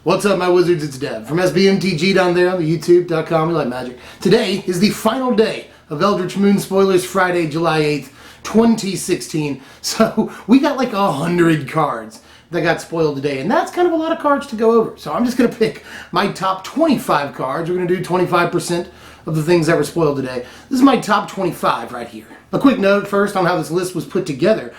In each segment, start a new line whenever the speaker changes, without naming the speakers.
What's up, my wizards? It's Dev from SBMTG down there on the youtube.com. We like magic. Today is the final day of Eldritch Moon spoilers, Friday, July 8th, 2016. So we got like 100 cards that got spoiled today, and that's kind of a lot of cards to go over. So I'm just going to pick my top 25 cards. We're going to do 25% of the things that were spoiled today. This is my top 25 right here. A quick note first on how this list was put together.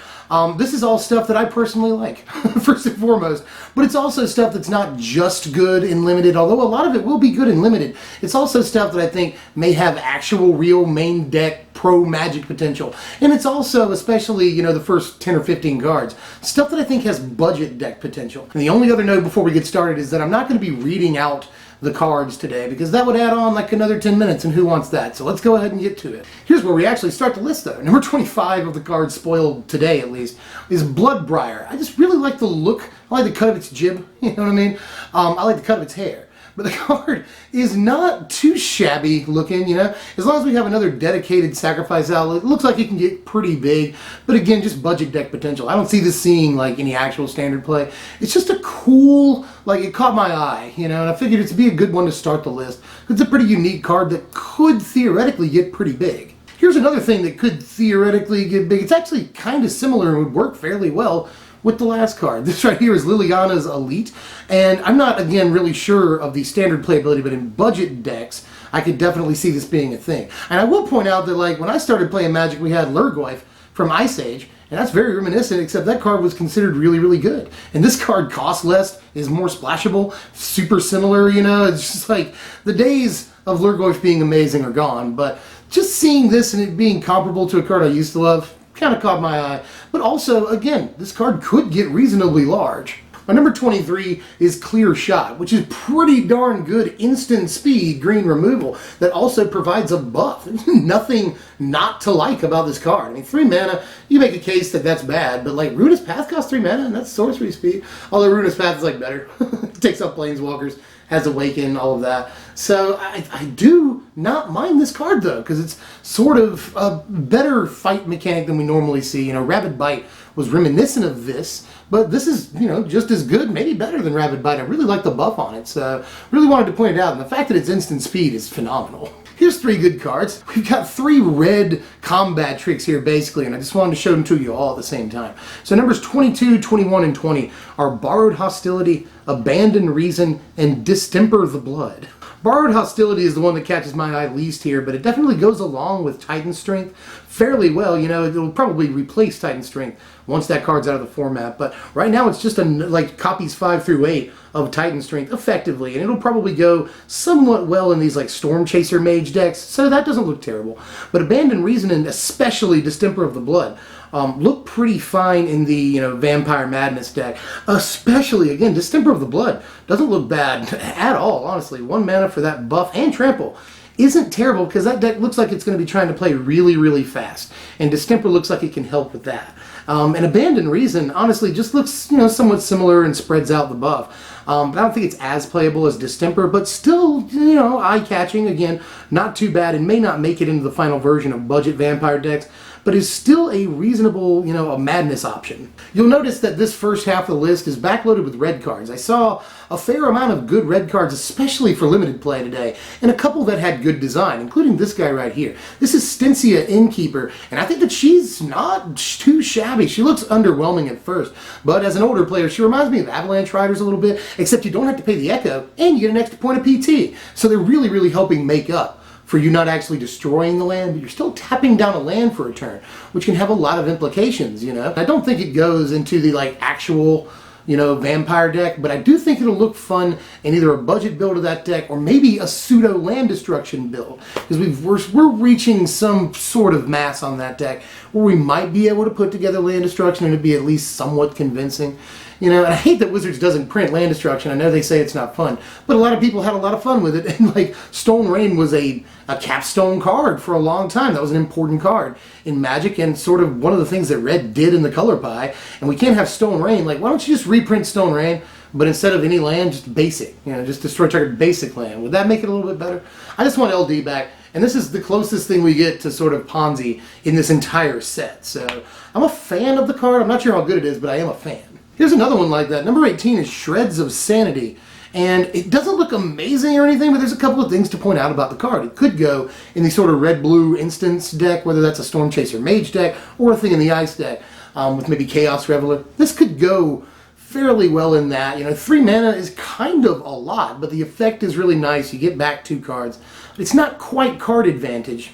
This is all stuff that I personally like, first and foremost, but it's also stuff that's not just good in limited, although a lot of it will be good in limited. It's also stuff that I think may have actual real main deck pro magic potential. And it's also, especially, you know, the first 10 or 15 cards, stuff that I think has budget deck potential. And the only other note before we get started is that I'm not going to be reading out the cards today, because that would add on like another 10 minutes, and who wants that? So let's go ahead and get to it. Here's where we actually start the list though. Number 25 of the cards spoiled today, at least, is Blood Briar. I just really like the look. I like the cut of its jib, you know what I mean? I like the cut of its hair. But the card is not too shabby looking, you know? As long as we have another dedicated sacrifice outlet, it looks like it can get pretty big. But again, just budget deck potential. I don't see this seeing like any actual standard play. It's just a cool, like, it caught my eye, you know? And I figured it'd be a good one to start the list. It's a pretty unique card that could theoretically get pretty big. Here's another thing that could theoretically get big. It's actually kind of similar and would work fairly well with the last card. This right here is Lilias Elite, and I'm not, again, really sure of the standard playability, but in budget decks, I could definitely see this being a thing. And I will point out that, like, when I started playing Magic, we had Lurgoyf from Ice Age, and that's very reminiscent, except that card was considered really, really good. And this card costs less, is more splashable, super similar, you know? It's just like, the days of Lurgoyf being amazing are gone, but just seeing this and it being comparable to a card I used to love kind of caught my eye. But also, again, this card could get reasonably large. My number 23 is Clearshot, which is pretty darn good instant speed green removal that also provides a buff. There's nothing not to like about this card. I mean, 3 mana, you make a case that that's bad, but like Ruinous Path costs 3 mana and that's sorcery speed. Although Ruinous Path is like better. It takes out Planeswalkers, has Awaken, all of that. So I do not mind this card though, because it's sort of a better fight mechanic than we normally see. You know, Rabid Bite was reminiscent of this, but this is, you know, just as good, maybe better than Rabid Bite. I really like the buff on it, so really wanted to point it out. And the fact that it's instant speed is phenomenal. Here's 3 good cards. We've got 3 red combat tricks here, basically, and I just wanted to show them to you all at the same time. So numbers 22, 21, and 20 are Borrowed Hostility, Abandoned Reason, and Distemper the Blood. Borrowed Hostility is the one that catches my eye least here, but it definitely goes along with Titan Strength fairly well. You know, it'll probably replace Titan Strength once that card's out of the format, but right now it's just like copies 5 through 8 of Titan Strength effectively, and it'll probably go somewhat well in these like Storm Chaser Mage decks, so that doesn't look terrible. But Abandoned Reason and especially Distemper of the Blood look pretty fine in the, you know, Vampire Madness deck. Especially, again, Distemper of the Blood doesn't look bad at all, honestly. 1 mana for that buff and trample isn't terrible, because that deck looks like it's going to be trying to play really, really fast. And Distemper looks like it can help with that. And Abandoned Reason, honestly, just looks, you know, somewhat similar and spreads out the buff. But I don't think it's as playable as Distemper, but still, you know, eye-catching. Again, not too bad, and may not make it into the final version of budget vampire decks, but is still a reasonable, you know, a madness option. You'll notice that this first half of the list is backloaded with red cards. I saw a fair amount of good red cards, especially for limited play today, and a couple that had good design, including this guy right here. This is Stencia Innkeeper, and I think that she's not too shabby. She looks underwhelming at first, but as an older player, she reminds me of Avalanche Riders a little bit, except you don't have to pay the Echo, and you get an extra point of PT. So they're really, really helping make up for you not actually destroying the land, but you're still tapping down a land for a turn, which can have a lot of implications, you know. I don't think it goes into the like actual, you know, vampire deck, but I do think it'll look fun in either a budget build of that deck or maybe a pseudo land destruction build, because we're reaching some sort of mass on that deck where we might be able to put together land destruction and it'd be at least somewhat convincing. You know, and I hate that Wizards doesn't print land destruction. I know they say it's not fun, but a lot of people had a lot of fun with it. And like Stone Rain was a capstone card for a long time. That was an important card in Magic and sort of one of the things that Red did in the color pie. And we can't have Stone Rain. Like, why don't you just reprint Stone Rain, but instead of any land, just basic? You know, just destroy target basic land. Would that make it a little bit better? I just want LD back. And this is the closest thing we get to sort of Ponzi in this entire set. So I'm a fan of the card. I'm not sure how good it is, but I am a fan. Here's another one like that. Number 18 is Shreds of Sanity. And it doesn't look amazing or anything, but there's a couple of things to point out about the card. It could go in the sort of red-blue instance deck, whether that's a Storm Chaser Mage deck or a Thing in the Ice deck with maybe Chaos Reveler. This could go fairly well in that. 3 mana is kind of a lot, but the effect is really nice. You get back 2 cards. It's not quite card advantage,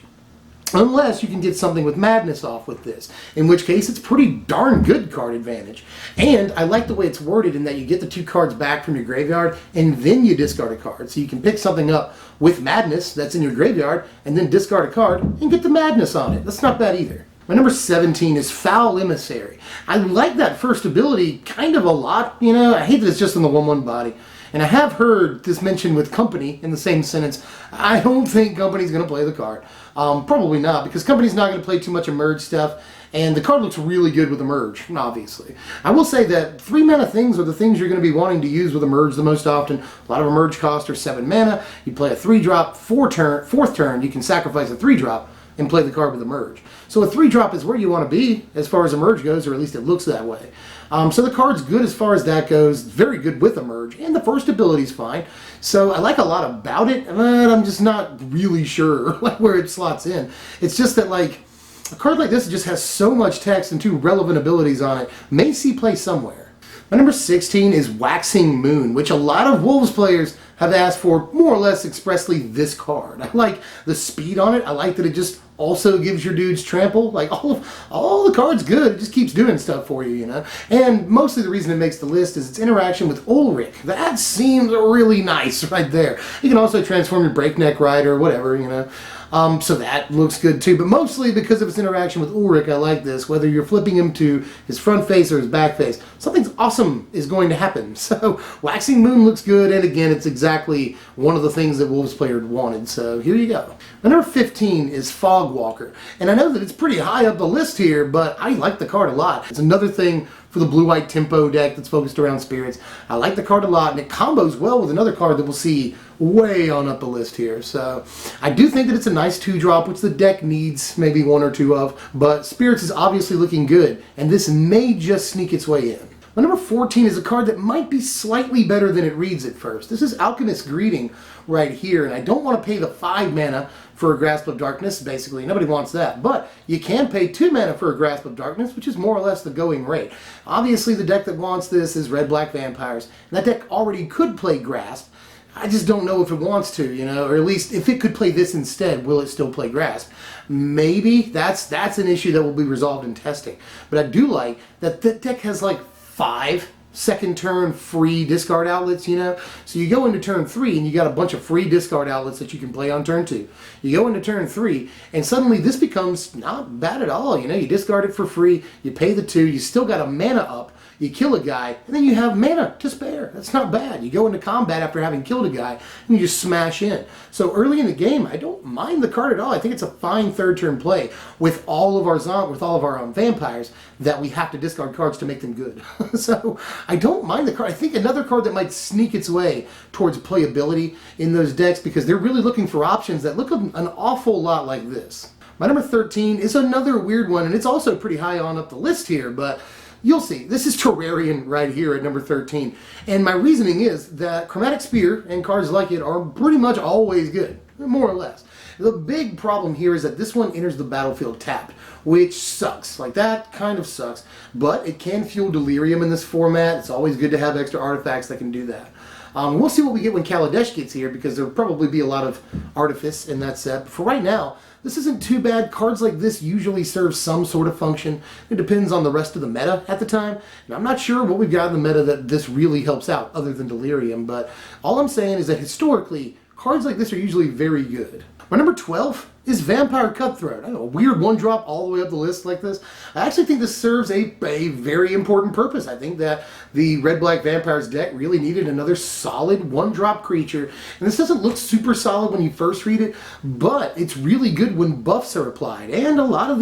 unless you can get something with Madness off with this, in which case it's pretty darn good card advantage. And I like the way it's worded in that you get the 2 cards back from your graveyard, and then you discard a card. So you can pick something up with Madness that's in your graveyard, and then discard a card and get the Madness on it. That's not bad either. My number 17 is Foul Emissary. I like that first ability kind of a lot. I hate that it's just in the 1/1 body. And I have heard this mentioned with Company in the same sentence. I don't think Company's going to play the card. Probably not, because Company's not going to play too much Emerge stuff. And the card looks really good with Emerge, obviously. I will say that 3 mana things are the things you're going to be wanting to use with Emerge the most often. A lot of Emerge costs are 7 mana. You play a 3-drop, 4th turn, you can sacrifice a 3-drop and play the card with Emerge. So a 3-drop is where you want to be as far as Emerge goes, or at least it looks that way. So the card's good as far as that goes, very good with Emerge, and the first ability's fine. So I like a lot about it, but I'm just not really sure where it slots in. It's just that a card like this just has so much text and 2 relevant abilities on it, may see play somewhere. My number 16 is Waxing Moon, which a lot of Wolves players have asked for more or less expressly this card. I like the speed on it. I like that it just also gives your dudes trample. All the cards good. It just keeps doing stuff for you, And mostly the reason it makes the list is its interaction with Ulrich. That seems really nice right there. You can also transform your Breakneck Rider or whatever, So that looks good too, but mostly because of its interaction with Ulrich, I like this. Whether you're flipping him to his front face or his back face, something awesome is going to happen. So Waxing Moon looks good, and again, it's exactly one of the things that Wolves players wanted, so here you go. My number 15 is Fogwalker, and I know that it's pretty high up the list here, but I like the card a lot. It's another thing for the blue-white tempo deck that's focused around spirits. I like the card a lot, and it combos well with another card that we'll see way on up the list here. So I do think that it's a nice 2-drop, which the deck needs maybe 1 or 2 of, but Spirits is obviously looking good, and this may just sneak its way in. My number 14 is a card that might be slightly better than it reads at first. This is Alchemist Greeting right here, and I don't want to pay the 5 mana for a Grasp of Darkness, basically. Nobody wants that. But you can pay 2 mana for a Grasp of Darkness, which is more or less the going rate. Obviously, the deck that wants this is Red-Black Vampires, and that deck already could play Grasp. I just don't know if it wants to, or at least if it could play this instead, will it still play Grasp? Maybe. That's an issue that will be resolved in testing. But I do like that the deck has 5 second turn free discard outlets, So you go into turn 3 and you got a bunch of free discard outlets that you can play on turn 2. You go into turn 3 and suddenly this becomes not bad at all, You discard it for free, you pay the 2, you still got a mana up, you kill a guy, and then you have mana to spare. That's not bad. You go into combat after having killed a guy, and you just smash in. So early in the game, I don't mind the card at all. I think it's a fine 3rd turn play with all of our vampires that we have to discard cards to make them good. So I don't mind the card. I think another card that might sneak its way towards playability in those decks, because they're really looking for options that look an awful lot like this. My number 13 is another weird one, and it's also pretty high on up the list here, but you'll see. This is Terrarium right here at number 13. And my reasoning is that Chromatic Spear and cards like it are pretty much always good, more or less. The big problem here is that this one enters the battlefield tapped, which sucks. That kind of sucks. But it can fuel Delirium in this format. It's always good to have extra artifacts that can do that. We'll see what we get when Kaladesh gets here, because there'll probably be a lot of Artifice in that set. But for right now, this isn't too bad. Cards like this usually serve some sort of function. It depends on the rest of the meta at the time. And I'm not sure what we've got in the meta that this really helps out, other than Delirium. But all I'm saying is that historically, cards like this are usually very good. My number 12 is Vampire Cutthroat. I know, a weird 1-drop all the way up the list like this. I actually think this serves a very important purpose. I think that the Red-Black Vampires deck really needed another solid 1-drop creature. And this doesn't look super solid when you first read it, but it's really good when buffs are applied. And a lot of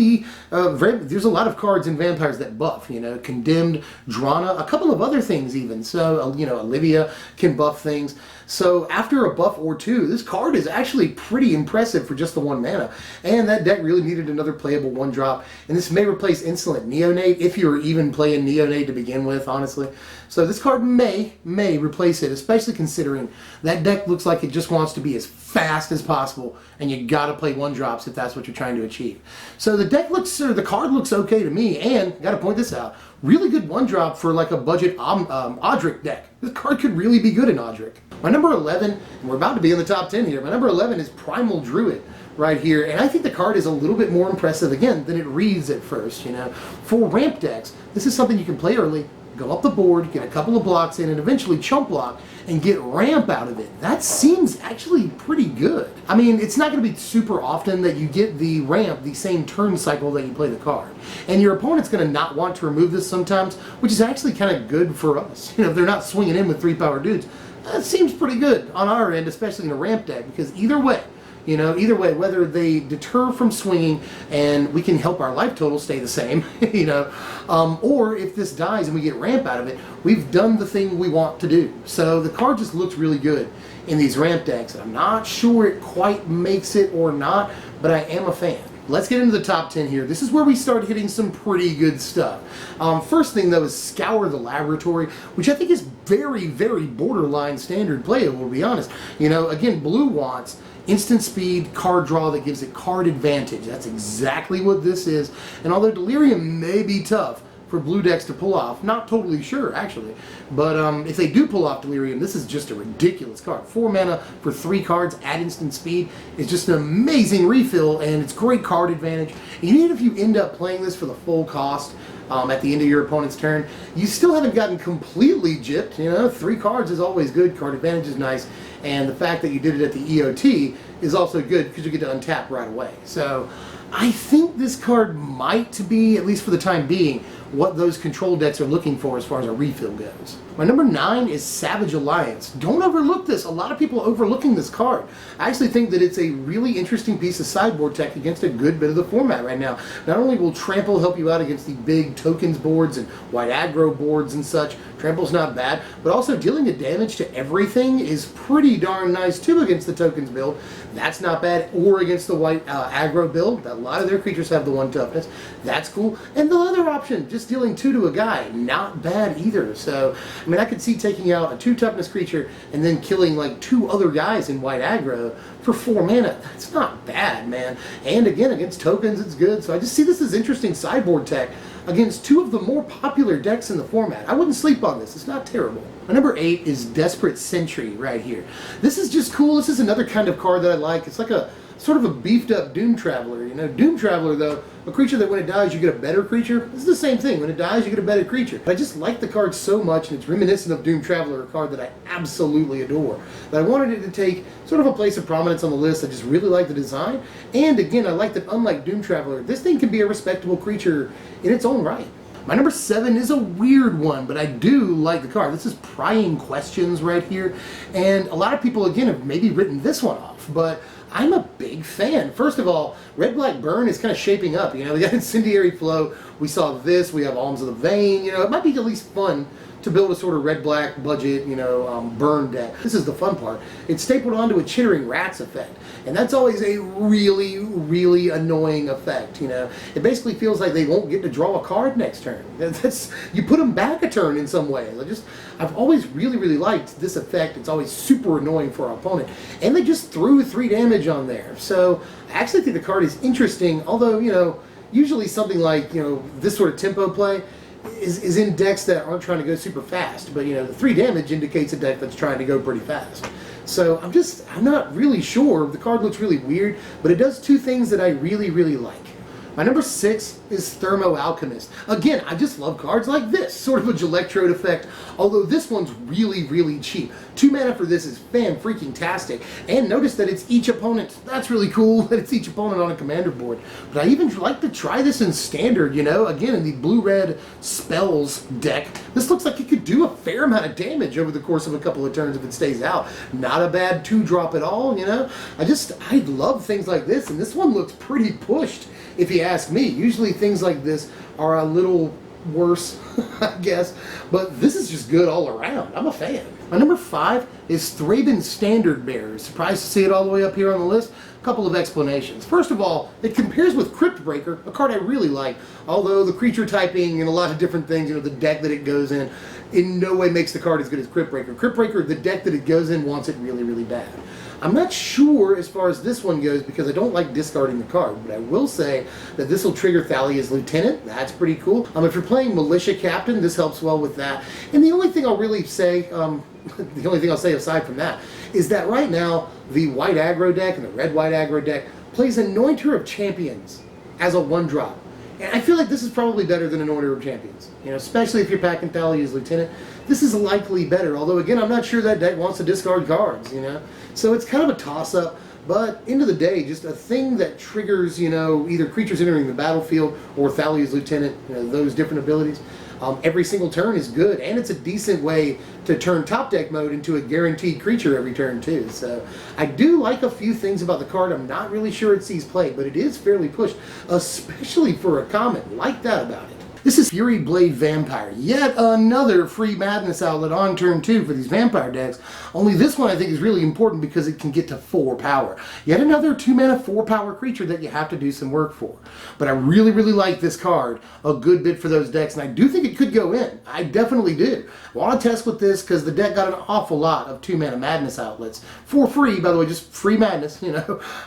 there's a lot of cards in Vampires that buff, Condemned, Drana, a couple of other things even. So, Olivia can buff things. So after a buff or 2, this card is actually pretty impressive for just the 1 mana. mana. And that deck really needed another playable 1-drop. And this may replace Insolent Neonate, if you were even playing Neonate to begin with, honestly. So this card may replace it, especially considering that deck looks like it just wants to be as fast as possible, and you gotta play 1-drops if that's what you're trying to achieve. So the card looks okay to me, and gotta point this out, really good 1-drop for like a budget Odric deck. This card could really be good in Odric. My number 11, and we're about to be in the top 10 here, my number 11 is Primal Druid right here, and I think the card is a little bit more impressive, again, than it reads at first, you know. For ramp decks, this is something you can play early, go up the board, get a couple of blocks in, and eventually chump block, and get ramp out of it. That seems actually pretty good. I mean, it's not going to be super often that you get the ramp the same turn cycle that you play the card. And your opponent's going to not want to remove this sometimes, which is actually kind of good for us. You know, if they're not swinging in with 3-power dudes, that seems pretty good on our end, especially in a ramp deck, because either way, whether they deter from swinging and we can help our life total stay the same, or if this dies and we get ramp out of it, we've done the thing we want to do. So the card just looks really good in these ramp decks. I'm not sure it quite makes it or not, but I am a fan. Let's get into the top 10 here. This is where we start hitting some pretty good stuff. First thing, though, is Scourge the Laboratory, which I think is very, very borderline standard playable, to be honest. Again, blue wants instant speed, card draw that gives it card advantage. That's exactly what this is. And although Delirium may be tough for blue decks to pull off, not totally sure, actually. But if they do pull off Delirium, this is just a ridiculous card. 4 mana for 3 cards at instant speed is just an amazing refill, and it's great card advantage. And even if you end up playing this for the full cost at the end of your opponent's turn, you still haven't gotten completely gypped. 3 cards is always good, card advantage is nice, and the fact that you did it at the EOT is also good because you get to untap right away. So I think this card might be, at least for the time being, what those control decks are looking for as far as a refill goes. My number 9 is Savage Alliance. Don't overlook this. A lot of people are overlooking this card. I actually think that it's a really interesting piece of sideboard tech against a good bit of the format right now. Not only will Trample help you out against the big tokens boards and white aggro boards and such, Trample's not bad, but also dealing a damage to everything is pretty darn nice too against the tokens build. That's not bad. Or against the white aggro build. A lot of their creatures have the 1 toughness. That's cool. And the other option, just dealing 2 to a guy, not bad either. So, I mean, I could see taking out a 2 toughness creature and then killing like 2 other guys in white aggro for 4 mana. That's not bad, man. And again, against tokens, it's good. So I just see this as interesting sideboard tech against 2 of the more popular decks in the format. I wouldn't sleep on this. It's not terrible. My number 8 is Desperate Sentry right here. This is just cool. This is another kind of card that I like. It's like a sort of a beefed up Doom Traveler. Doom Traveler, though, a creature that when it dies you get a better creature. This is the same thing. When it dies you get a better creature. But I just like the card so much, and it's reminiscent of Doom Traveler, a card that I absolutely adore. But I wanted it to take sort of a place of prominence on the list. I just really like the design. And again, I like that unlike Doom Traveler, this thing can be a respectable creature in its own right. My number 7 is a weird one, but I do like the card. This is Prying Questions right here. And a lot of people, again, have maybe written this one off, but I'm a big fan. First of all, Red Black Burn is kind of shaping up. We got Incendiary Flow. We saw this. We have Alms of the Vein. It might be at least fun to build a sort of red-black budget, burn deck. This is the fun part. It's stapled onto a Chittering Rats effect. And that's always a really, really annoying effect, It basically feels like they won't get to draw a card next turn. You put them back a turn in some way. I've always really, really liked this effect. It's always super annoying for our opponent. And they just threw 3 damage on there. So I actually think the card is interesting, although, usually something like, this sort of tempo play is in decks that aren't trying to go super fast. But, the 3 damage indicates a deck that's trying to go pretty fast. So I'm not really sure. The card looks really weird, but it does 2 things that I really, really like. My number 6 is Thermo Alchemist. Again, I just love cards like this, sort of a Gelectrode effect, although this one's really, really cheap. 2 mana for this is fan-freaking-tastic, and notice that it's each opponent. That's really cool that it's each opponent on a commander board. But I even like to try this in Standard, again, in the blue-red spells deck. This looks like it could do a fair amount of damage over the course of a couple of turns if it stays out. Not a bad 2-drop at all, I love things like this, and this one looks pretty pushed. If you ask me, usually things like this are a little worse, I guess. But this is just good all around. I'm a fan. My number 5 is Thraben Standard Bearer. Surprised to see it all the way up here on the list. A couple of explanations. First of all, it compares with Cryptbreaker, a card I really like, although the creature typing and a lot of different things, the deck that it goes in no way makes the card as good as Cryptbreaker. Cryptbreaker, the deck that it goes in wants it really, really bad. I'm not sure as far as this one goes because I don't like discarding the card, but I will say that this will trigger Thalia's Lieutenant. That's pretty cool. If you're playing Militia Captain, this helps well with that. And the only thing I'll really say, the only thing I'll say aside from that, is that right now the white aggro deck and the red-white aggro deck plays Anointer of Champions as a 1-drop. And I feel like this is probably better than Anointer of Champions. Especially if you're packing Thalia's Lieutenant. This is likely better, although again, I'm not sure that deck wants to discard cards, So it's kind of a toss-up, but end of the day, just a thing that triggers, either creatures entering the battlefield or Thalia's Lieutenant, those different abilities. Every single turn is good, and it's a decent way to turn top deck mode into a guaranteed creature every turn too. So I do like a few things about the card. I'm not really sure it sees play, but it is fairly pushed, especially for a common. Like that about it. This is Fury Blade Vampire. Yet another free madness outlet on turn 2 for these vampire decks. Only this one I think is really important because it can get to 4 power. Yet another 2-mana 4-power creature that you have to do some work for. But I really, really like this card a good bit for those decks, and I do think it could go in. I definitely do. I want to test with this because the deck got an awful lot of 2-mana madness outlets. For free, by the way, just free madness,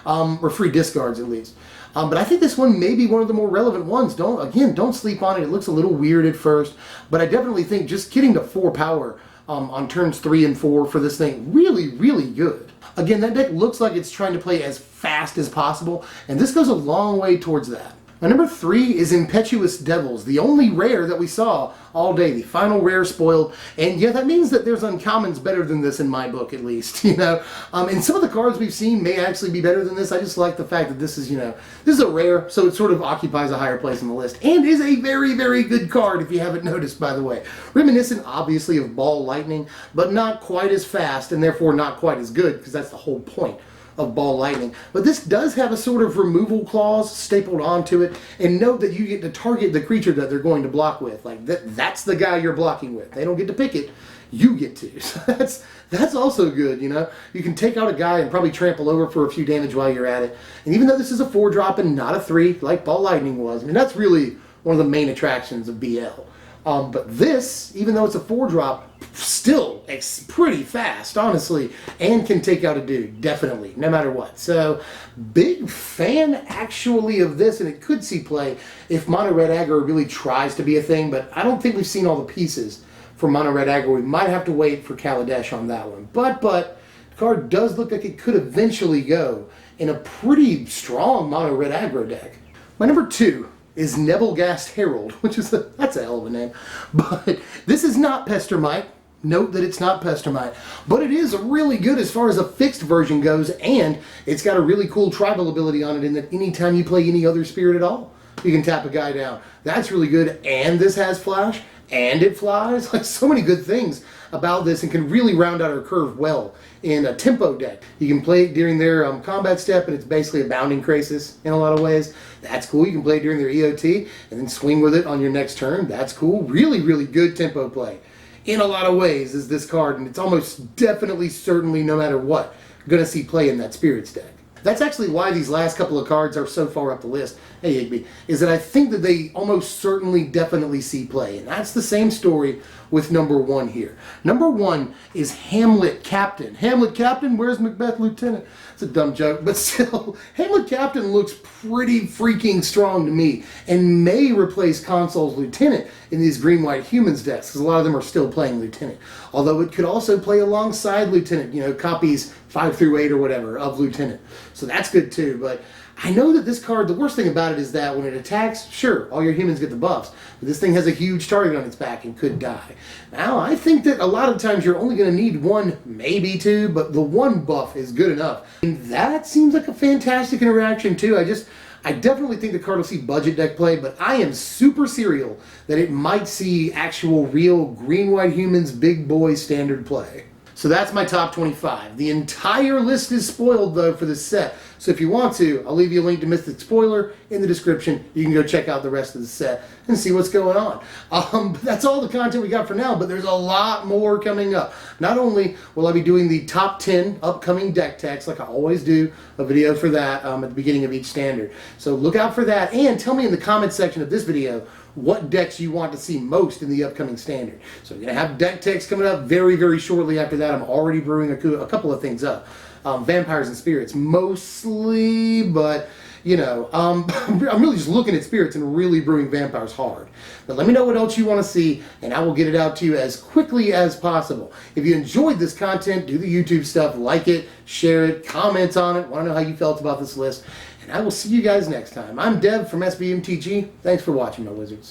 or free discards at least. But I think this one may be one of the more relevant ones. Don't sleep on it. It looks a little weird at first, but I definitely think just getting to 4 power on turns 3 and 4 for this thing, really, really good. Again, that deck looks like it's trying to play as fast as possible, and this goes a long way towards that. My number 3 is Impetuous Devils, the only rare that we saw all day, the final rare spoiled, and yeah, that means that there's uncommons better than this in my book at least, and some of the cards we've seen may actually be better than this. I just like the fact that this is, this is a rare, so it sort of occupies a higher place on the list, and is a very, very good card if you haven't noticed, by the way. Reminiscent, obviously, of Ball Lightning, but not quite as fast, and therefore not quite as good, because that's the whole point of Ball Lightning. But this does have a sort of removal clause stapled onto it, and note that you get to target the creature that they're going to block with. Like, that's the guy you're blocking with. They don't get to pick it, you get to. So that's also good, You can take out a guy and probably trample over for a few damage while you're at it. And even though this is a 4-drop and not a 3, like Ball Lightning was, that's really one of the main attractions of BL. But this, even though it's a 4-drop, still pretty fast, honestly, and can take out a dude, definitely, no matter what. So, big fan, actually, of this, and it could see play if Mono Red Aggro really tries to be a thing, but I don't think we've seen all the pieces for Mono Red Aggro. We might have to wait for Kaladesh on that one. But, the card does look like it could eventually go in a pretty strong Mono Red Aggro deck. My number 2 is Neville Gas Herald, which is that's a hell of a name. But this is not Pestermite. Note that it's not Pestermite. But it is really good as far as a fixed version goes, and it's got a really cool tribal ability on it in that anytime you play any other spirit at all, you can tap a guy down. That's really good, and this has flash, and it flies. Like, so many good things about this, and can really round out our curve well in a tempo deck. You can play it during their combat step, and it's basically a bounding Krasis in a lot of ways. That's cool. You can play it during their EOT, and then swing with it on your next turn. That's cool. Really, really good tempo play. In a lot of ways is this card, and it's almost definitely, certainly, no matter what, going to see play in that Spirits deck. That's actually why these last couple of cards are so far up the list, hey Igby, is that I think that they almost certainly definitely see play. And that's the same story with number 1 here. Number 1 is Hamlet Captain. Hamlet Captain, where's Macbeth Lieutenant? It's a dumb joke, but still, Hamlet Captain looks pretty freaking strong to me, and may replace Consul's Lieutenant in these green-white humans decks, because a lot of them are still playing Lieutenant. Although it could also play alongside Lieutenant, copies 5 through 8 or whatever of Lieutenant. So that's good too, but I know that this card, the worst thing about it is that when it attacks, sure, all your humans get the buffs, but this thing has a huge target on its back and could die. Now, I think that a lot of times you're only going to need 1, maybe 2, but the 1 buff is good enough. And that seems like a fantastic interaction too. I definitely think the card will see budget deck play, but I am super serial that it might see actual real green-white humans big boy standard play. So that's my top 25. The entire list is spoiled, though, for this set. So if you want to, I'll leave you a link to Mythic Spoiler in the description. You can go check out the rest of the set and see what's going on. But that's all the content we got for now, but there's a lot more coming up. Not only will I be doing the top 10 upcoming deck techs, like I always do, a video for that at the beginning of each standard. So look out for that, and tell me in the comment section of this video what decks you want to see most in the upcoming standard. So we're going to have deck techs coming up very, very shortly after that. I'm already brewing a couple of things up. Vampires and spirits mostly, but you know, I'm really just looking at spirits and really brewing vampires hard. But let me know what else you want to see, and I will get it out to you as quickly as possible. If you enjoyed this content, do the YouTube stuff, like it, share it, comment on it, want to know how you felt about this list, and I will see you guys next time. I'm Dev from SBMTG. Thanks for watching, my wizards.